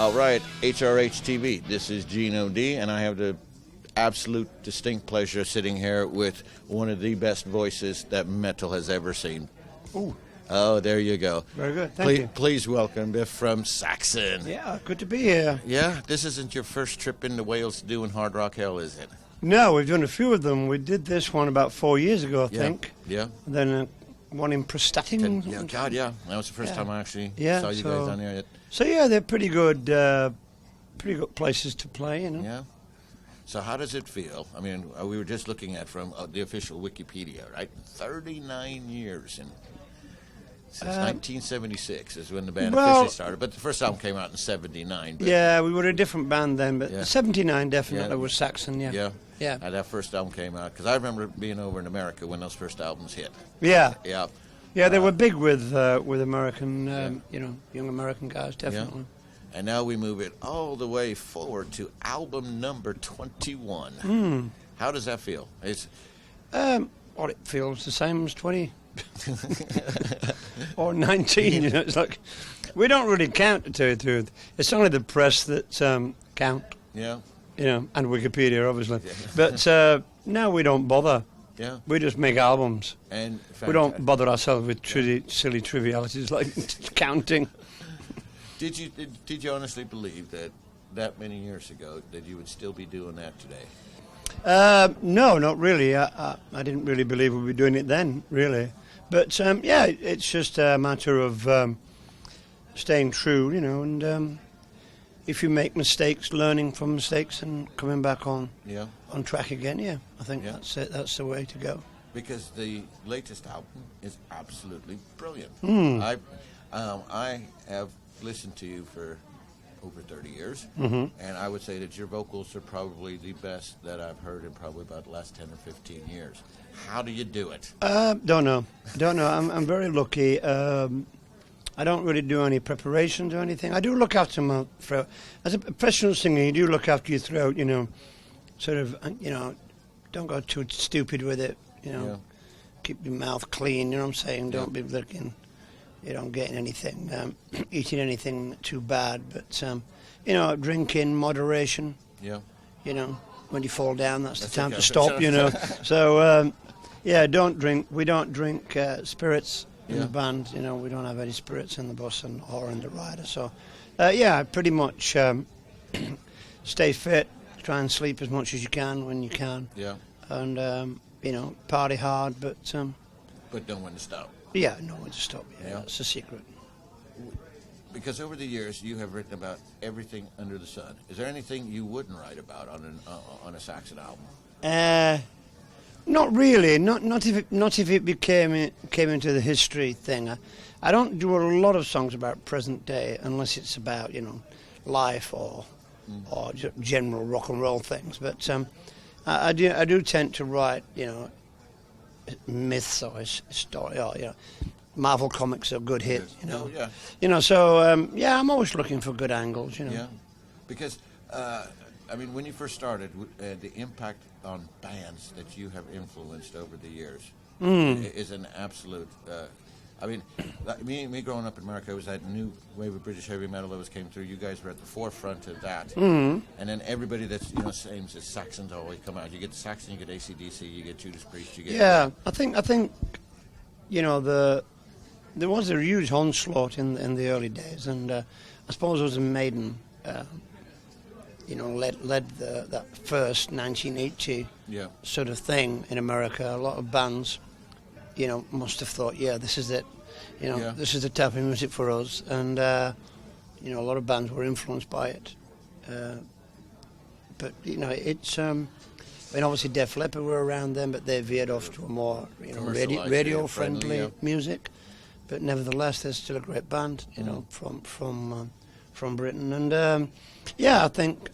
All right, HRH TV. This is Gino D, and I have the absolute distinct pleasure of sitting here with one of the best voices that metal has ever seen. Ooh. Oh, there you go. Very good. Thank you. Please welcome Biff from Saxon. Yeah, good to be here. Yeah, this isn't your first trip into Wales doing Hard Rock Hell, is it? No, we've done a few of them. We did this one about 4 years ago, I think. Yeah. And then one in Prestatyn. Yeah, God, yeah. That was the first time I actually saw you guys down there. So yeah, they're pretty good places to play, you know. Yeah. So how does it feel? I mean, we were just looking at from the official Wikipedia, right? 39 years since 1976 is when the band officially started. But the first album came out in 79. Yeah, we were a different band then, but 79 definitely Yeah. was Saxon, yeah. Yeah. And that first album came out, because I remember being over in America when those first albums hit. Yeah. Yeah. Yeah, they were big with American, young American guys, definitely. And now we move it all the way forward to album number 21. How does that feel? It's Well, it feels the same as 20 or 19. You know, it's like we don't really count, to tell you the truth. It's only the press that count. Yeah. You know, and Wikipedia, obviously. But no, we don't bother. Yeah. We just make albums. And we don't bother ourselves with silly trivialities like counting. Did you honestly believe that many years ago that you would still be doing that today? No, not really. I didn't really believe we'd be doing it then, really. But yeah, it's just a matter of staying true, you know, and if you make mistakes, learning from mistakes and coming back on track again. Yeah, I think that's it. That's the way to go. Because the latest album is absolutely brilliant. I have listened to you for over 30 years, and I would say that your vocals are probably the best that I've heard in probably about the last 10 or 15 years. How do you do it? Don't know. I'm very lucky. I don't really do any preparations or anything. I do look after my throat. As a professional singer, you do look after your throat, you know, sort of, you know, don't go too stupid with it, you know. Keep your mouth clean, you know what I'm saying? Don't be looking, you don't get anything, eating anything too bad. But, you know, drinking, moderation. Yeah. You know, when you fall down, that's the time to stop, you know. So, yeah, don't drink. We don't drink spirits in the band. You know, we don't have any spirits in the bus or in the rider. So, yeah, pretty much stay fit, try and sleep as much as you can when you can. Yeah. And, you know, party hard, but know when to stop. Yeah, know when to stop. Yeah, that's the secret. Because over the years, you have written about everything under the sun. Is there anything you wouldn't write about on a Saxon album? Not really. Not if it came into the history thing. I don't do a lot of songs about present day unless it's about, you know, life or general rock and roll things. But I do tend to write, you know, myths or story, or, you know, Marvel comics are a good hit, you know. Yeah. You know, so yeah, I'm always looking for good angles, you know. Yeah, because I mean, when you first started, the impact on bands that you have influenced over the years is an absolute. I mean, me growing up in America, it was that new wave of British heavy metal that came through. You guys were at the forefront of that. And then everybody that's, you know, same as Saxons always come out. You get Saxon, you get AC/DC, you get Judas Priest, you get... Yeah, I think, you know, there was a huge onslaught in the early days, and I suppose it was Maiden, you know, led that first 1980 sort of thing in America. A lot of bands, you know, must have thought, this is it. You know, this is the type of music for us. And, you know, a lot of bands were influenced by it. But, you know, it's... I mean, obviously Def Leppard were around then, but they veered off to a more, you know, radio-friendly music. But nevertheless, they're still a great band, you know, from Britain. And, yeah, I think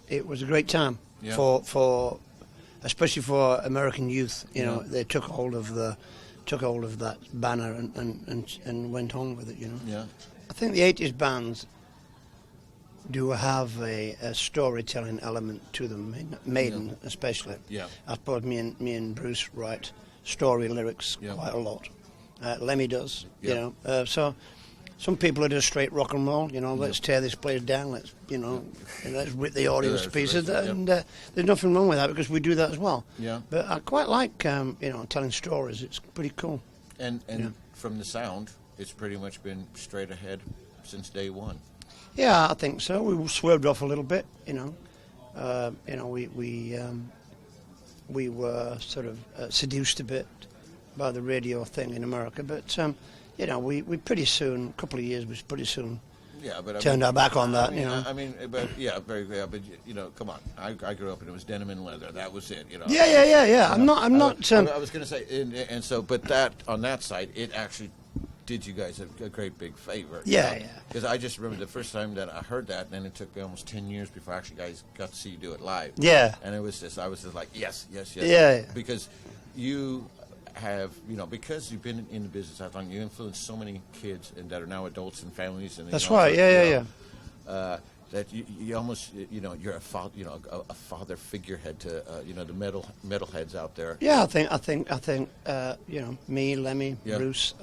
it was a great time for especially for American youth. You know, they took hold of that banner and went on with it. You know, I think the '80s bands do have a storytelling element to them. Maiden, especially. Yeah, I suppose me and Bruce write story lyrics quite a lot. Lemmy does. You know, so Some people are just straight rock and roll, you know, let's tear this place down, let's, you know, and let's rip the audience to pieces, and there's nothing wrong with that because we do that as well. Yeah. But I quite like, you know, telling stories. It's pretty cool. And from the sound, it's pretty much been straight ahead since day one. Yeah, I think so. We swerved off a little bit, you know. We were sort of seduced a bit by the radio thing in America, but you know, we pretty soon, a couple of years, we pretty soon turned our back on that. But you know, come on. I grew up and it was denim and leather. That was it. You know. Yeah. I'm not. I was going to say, and so, but that on that side, it actually did you guys a great big favor. Yeah. Because I just remember the first time that I heard that, and then it took me almost 10 years before I actually guys got to see you do it live. Yeah. And it was just, I was just like, yes. Yeah. Because you have, you know, because you've been in the business that long, you influenced so many kids and that are now adults and families. And that's you know, right. Yeah. That you almost, you know, you're a father, you know, a father figurehead to, you know, the metalheads out there. Yeah, I think, you know, me, Lemmy, Bruce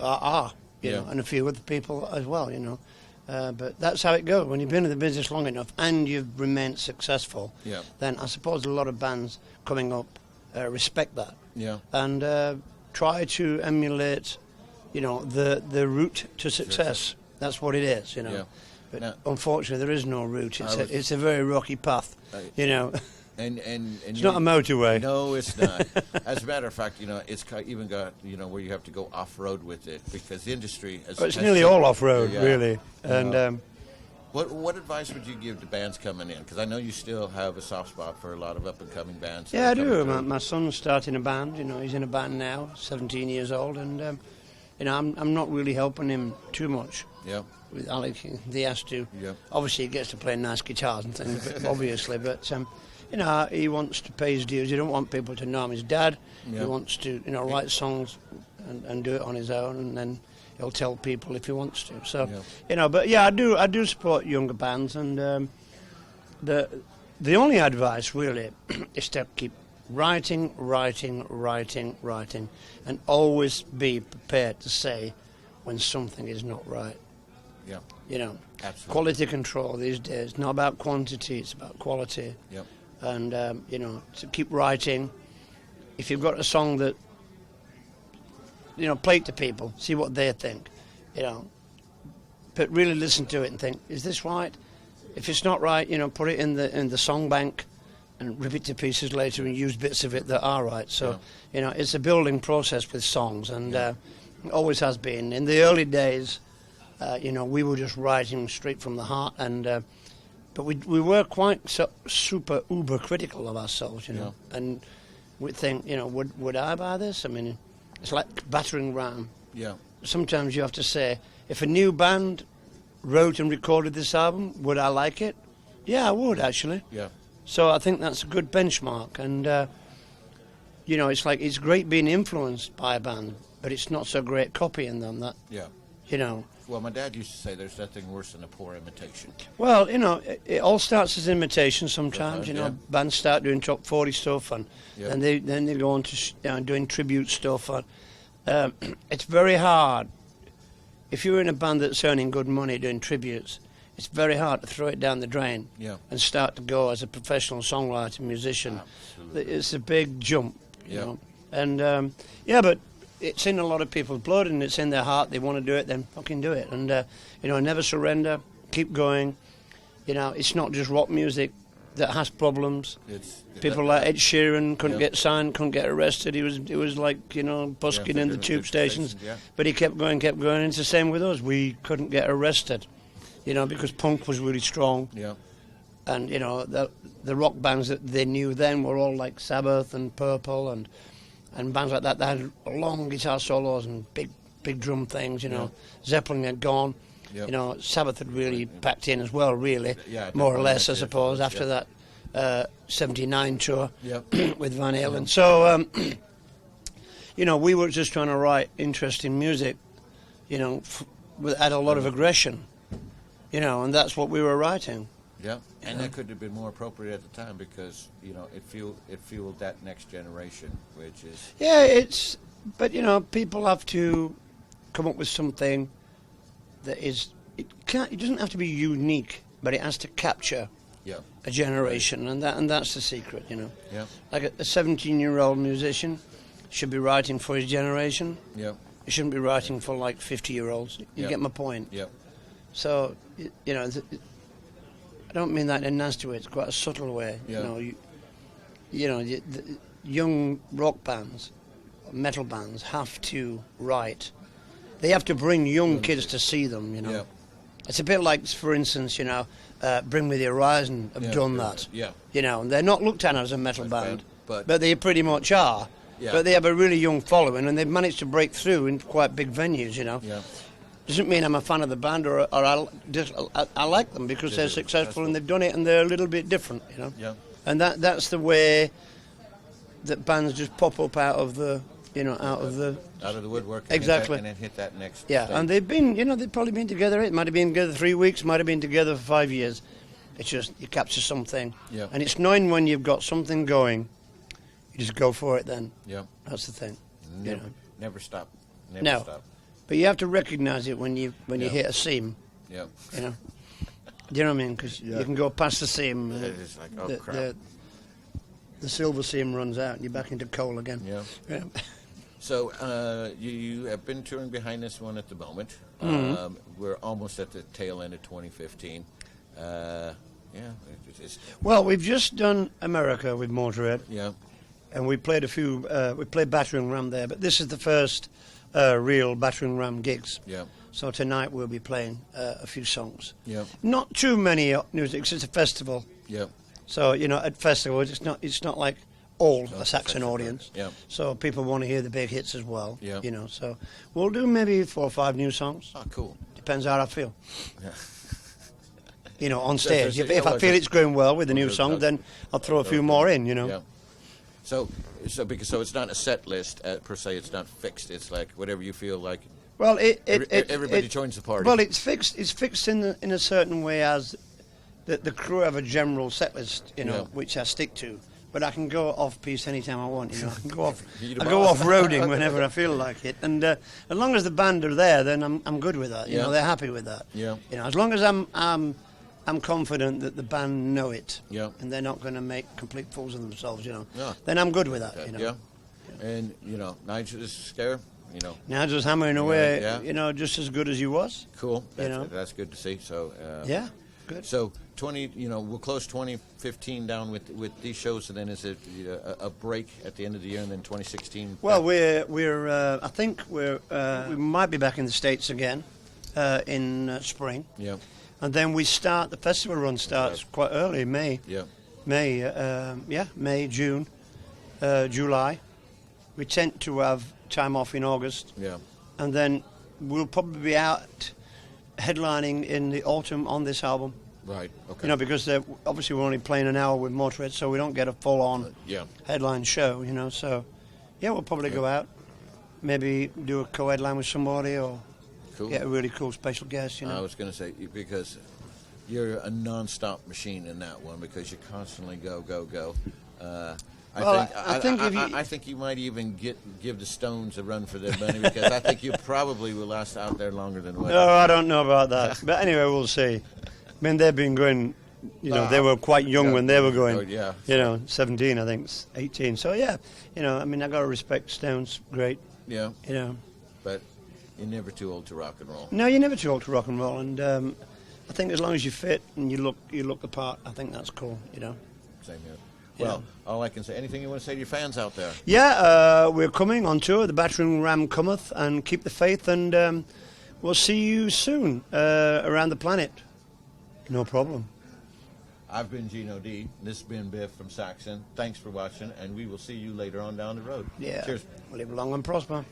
you know, and a few other people as well, you know. But that's how it goes. When you've been in the business long enough and you've remained successful, then I suppose a lot of bands coming up respect that. Yeah. And try to emulate, you know, the route to success. That's what it is, you know. Yeah. But now, unfortunately, there is no route. It's a very rocky path, you know. And it's not a motorway. No, it's not. As a matter of fact, you know, it's even got, you know, where you have to go off road with it because the industry has. It's nearly all off road, really. And what advice would you give to bands coming in? Because I know you still have a soft spot for a lot of up and coming bands. Yeah, I do. My son's starting a band. You know, he's in a band now, 17 years old, and you know, I'm not really helping him too much. Yeah. With Alec, he has to. Yeah. Obviously, he gets to play nice guitars and things, obviously, but. You know, he wants to pay his dues. He don't want people to know him his dad. He wants to, you know, write songs and do it on his own, and then he'll tell people if he wants to. So, you know, but yeah, I do support younger bands, and the only advice really is to keep writing, and always be prepared to say when something is not right. Yeah. You know, absolutely. Quality control these days. It's not about quantity; it's about quality. Yep. And, you know, to keep writing. If you've got a song that, you know, play it to people, see what they think, you know. But really listen to it and think, is this right? If it's not right, you know, put it in the song bank and rip it to pieces later and use bits of it that are right. So, you know, it's a building process with songs, and always has been. In the early days, you know, we were just writing straight from the heart, and... But we were quite super uber critical of ourselves, you know, and we'd think, you know, would I buy this? I mean, it's like battering ram. Yeah. Sometimes you have to say, if a new band wrote and recorded this album, would I like it? Yeah, I would actually. Yeah. So I think that's a good benchmark, and you know, it's like it's great being influenced by a band, but it's not so great copying them. That. Yeah. You know. Well, my dad used to say there's nothing worse than a poor imitation. Well, you know, it all starts as imitation sometimes. You know, bands start doing top 40 stuff, and then they go on to doing tribute stuff. And it's very hard. If you're in a band that's earning good money doing tributes, it's very hard to throw it down the drain and start to go as a professional songwriter, musician. Absolutely. It's a big jump, you know. And, but... it's in a lot of people's blood and it's in their heart. They want to do it, then fucking do it. And, you know, never surrender, keep going. You know, it's not just rock music that has problems. People like Ed Sheeran couldn't get signed, couldn't get arrested. He was like, you know, busking in the tube stations. But he kept going. And it's the same with us. We couldn't get arrested, you know, because punk was really strong. Yeah. And, you know, the rock bands that they knew then were all like Sabbath and Purple and bands like that had long guitar solos and big drum things, you know. Zeppelin had gone. You know, Sabbath had really packed in as well, really, more or less, I suppose, after that 79 tour with Van Halen. So, you know, we were just trying to write interesting music, you know, had a lot of aggression, you know, and that's what we were writing. Yeah, and that could have been more appropriate at the time because, you know, it fueled that next generation, which is... Yeah, but, you know, people have to come up with something that is, it doesn't have to be unique, but it has to capture Yeah. a generation, and that's the secret, you know. Yeah. Like a 17-year-old musician should be writing for his generation. Yeah. He shouldn't be writing for like 50-year-olds. You Yeah. get my point. Yeah. So, you know, I don't mean that in a nasty way. It's quite a subtle way. Yeah. You know, the young rock bands, metal bands have to write. They have to bring young kids to see them. You know, Yeah. it's a bit like, for instance, you know, Bring Me the Horizon have Yeah. done that. Yeah. You know, and they're not looked at as a metal Band, band, but they pretty much are. Yeah. But they have a really young following, and they've managed to break through in quite big venues. You know. Yeah. Doesn't mean I'm a fan of the band or I like them because they're successful and they've done it and they're a little bit different, you know. Yeah. And that's the way that bands just pop up out of the, you know, out of the woodwork. Exactly. And then hit that next. yeah. stage. And they've been, you know, they've probably been together. It might have been together 3 weeks, might have been together for 5 years. It's just you capture something, Yeah. and it's knowing when you've got something going, you just go for it. Then Yeah. that's the thing. Never, know. never stop. Never No. stop. But you have to recognise it when you Yeah. hit a seam. Yeah. You know, do you know what I mean? Because Yeah. you can go past the seam. It's like, oh, the, crap. the silver seam runs out, and you're back into coal again. Yeah. Yeah. So you have been touring behind this one at the moment. Mm-hmm. We're almost at the tail end of 2015. Yeah. It's, Well, we've just done America with Motorhead, yeah. and we played a few. We played Battering Ram there, but this is the first real Battering Ram gigs. Yeah. So tonight we'll be playing a few songs. Yeah. Not too many music. 'Cause it's a festival, Yeah. so you know at festivals it's not like all a Saxon Saxon audience. Yeah. So people want to hear the big hits as well. Yeah. You know, so we'll do maybe 4 or 5 new songs. Oh, cool. Depends how I feel. Yeah. You know, on So- stage. so- If I feel it's going well with the new Okay, song, okay. then I'll throw a few more in. You know. Yeah. So it's not a set list per se. It's not fixed. It's like whatever you feel like. Well, Everybody joins the party. Well, it's fixed. It's fixed in a certain way as the crew have a general set list, you know, Yeah. which I stick to. But I can go off piece anytime I want. You know, I can go off. You're the I go boss. off roading whenever I feel like it, and as long as the band are there, then I'm good with that. You Yeah. know, they're happy with that. Yeah. You know, as long as I'm confident that the band know it. Yeah. And they're not going to make complete fools of themselves. You know. Yeah. Then I'm good with that. You know. Yeah. And Nigel is scared. Now just hammering away. Yeah. You know, just as good as he was. Cool. know. That's good to see. So. Yeah. Good. So we'll close 2015 down with these shows, and then is it a break at the end of the year, and then 2016? Well, we're I think we might be back in the States again in spring, Yeah. and then we start the festival run starts quite early, May, Yeah. May, June, July. We tend to have time off in August, Yeah. and then we'll probably be out headlining in the autumn on this album. Right. Okay. You know, because obviously we're only playing an hour with Motorhead, so we don't get a full-on Yeah. headline show, you know. So, yeah, we'll probably go out, maybe do a co-headline with somebody, or Cool. get a really cool special guest, you I know. was going to say because you're a non-stop machine in that one because you constantly go. I think you might even give the Stones a run for their money because I think you probably will last out there longer than what. No, I don't know about that. But anyway, we'll see. I mean, they've been going, you know, they were quite young yeah. when they were going. Oh, yeah. You know, 17, I think, 18. So, yeah, you know, I mean, I got to respect Stones, great, Yeah, you know. but you're never too old to rock and roll. No, you're never too old to rock and roll, and I think as long as you fit and you look the part, I think that's cool, you know. Same here. Well, all I can say, anything you want to say to your fans out there? Yeah, we're coming on tour. The Battering Ram cometh, and keep the faith, and we'll see you soon around the planet. No problem. I've been Gino D. This has been Biff from Saxon. Thanks for watching, and we will see you later on down the road. Yeah. Cheers. Live long and prosper.